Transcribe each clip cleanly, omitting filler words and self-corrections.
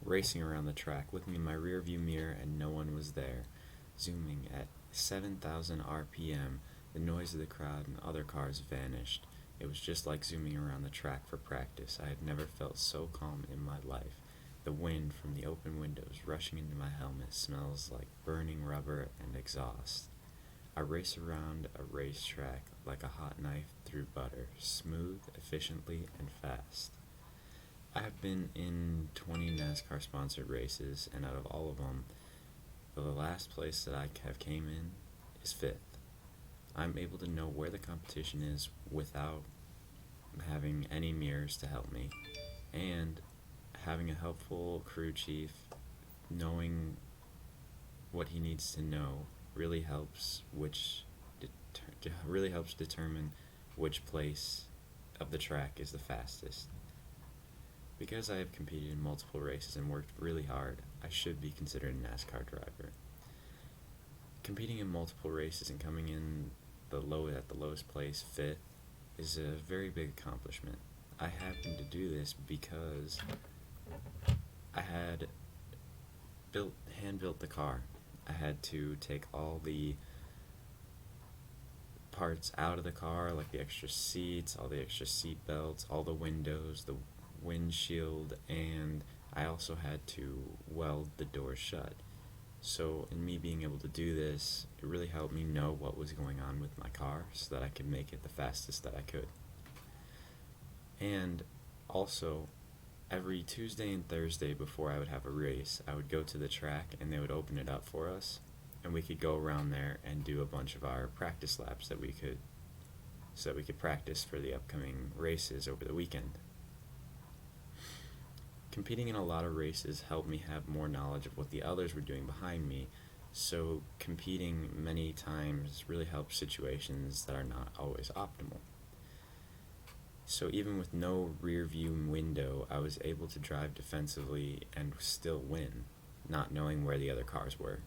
racing around the track, looking in my rearview mirror and no one was there. Zooming at 7,000 RPM, the noise of the crowd and other cars vanished. It was just like zooming around the track for practice. I had never felt so calm in my life. The wind from the open windows rushing into my helmet smells like burning rubber and exhaust. I race around a racetrack like a hot knife through butter, smooth, efficiently, and fast. I have been in 20 NASCAR sponsored races, and out of all of them, the last place that I have came in is fifth. I'm able to know where the competition is without having any mirrors to help me, and having a helpful crew chief knowing what he needs to know really helps really helps determine which place of the track is the fastest. Because I have competed in multiple races and worked really hard, I should be considered a NASCAR driver. Competing in multiple races and coming in at the lowest place, fifth, is a very big accomplishment. I happened to do this because I had hand built the car. I had to take all the parts out of the car, like the extra seats, all the extra seat belts, all the windows, the windshield, and I also had to weld the doors shut. So, in me being able to do this, it really helped me know what was going on with my car so that I could make it the fastest that I could. And also, every Tuesday and Thursday before I would have a race, I would go to the track and they would open it up for us, and we could go around there and do a bunch of our practice laps so that we could practice for the upcoming races over the weekend. Competing in a lot of races helped me have more knowledge of what the others were doing behind me, so competing many times really helps situations that are not always optimal. So even with no rear view window, I was able to drive defensively and still win, not knowing where the other cars were.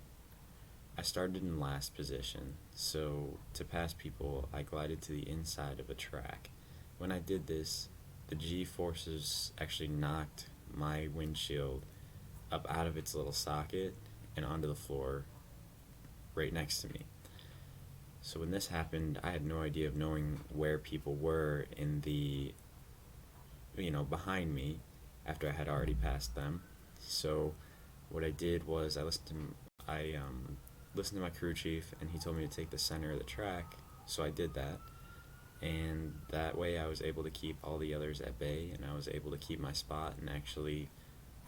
I started in last position, so to pass people, I glided to the inside of a track. When I did this, the G-forces actually knocked my windshield up out of its little socket and onto the floor right next to me. So when this happened, I had no idea of knowing where people were in the, behind me after I had already passed them. So what I did was I listened to my crew chief, and he told me to take the center of the track. So I did that, and that way I was able to keep all the others at bay, and I was able to keep my spot, and actually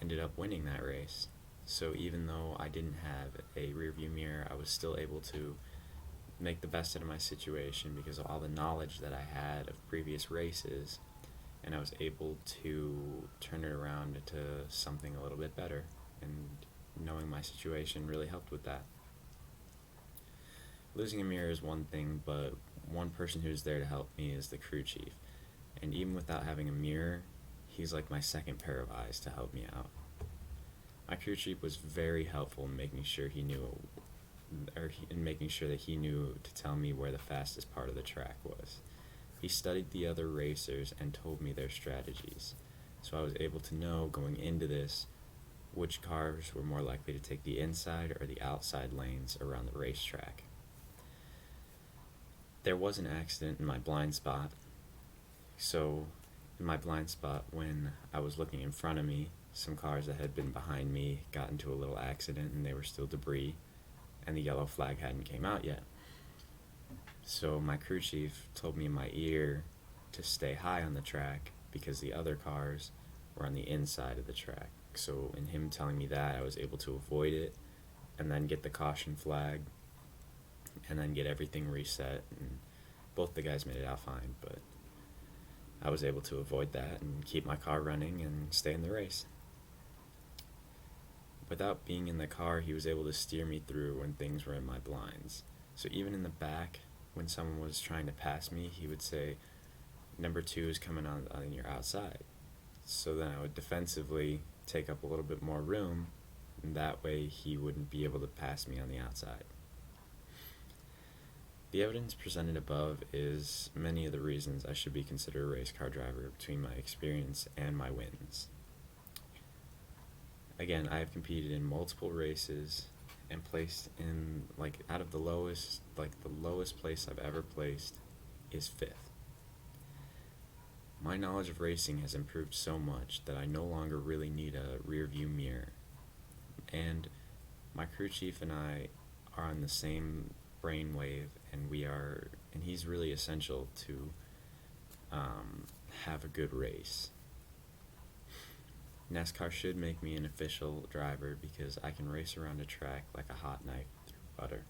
ended up winning that race. So even though I didn't have a rearview mirror, I was still able to make the best out of my situation because of all the knowledge that I had of previous races, and I was able to turn it around into something a little bit better, and knowing my situation really helped with that. Losing a mirror is one thing, but one person who's there to help me is the crew chief, and even without having a mirror, he's like my second pair of eyes to help me out. My crew chief was very helpful in making sure that he knew to tell me where the fastest part of the track was. He studied the other racers and told me their strategies, so I was able to know going into this which cars were more likely to take the inside or the outside lanes around the racetrack. There was an accident in my blind spot, so in my blind spot, when I was looking in front of me, some cars that had been behind me got into a little accident and they were still debris, and the yellow flag hadn't came out yet. So my crew chief told me in my ear to stay high on the track because the other cars were on the inside of the track. So in him telling me that, I was able to avoid it and then get the caution flag and then get everything reset, and both the guys made it out fine, but I was able to avoid that and keep my car running and stay in the race. Without being in the car, he was able to steer me through when things were in my blinds. So even in the back, when someone was trying to pass me, he would say, number 2 is coming on your outside. So then I would defensively take up a little bit more room, and that way he wouldn't be able to pass me on the outside. The evidence presented above is many of the reasons I should be considered a race car driver between my experience and my wins. Again, I have competed in multiple races and placed in, like, out of the lowest, like, the lowest place I've ever placed is fifth. My knowledge of racing has improved so much that I no longer really need a rear view mirror. And my crew chief and I are on the same brainwave, and he's really essential to have a good race. NASCAR should make me an official driver because I can race around a track like a hot knife through butter.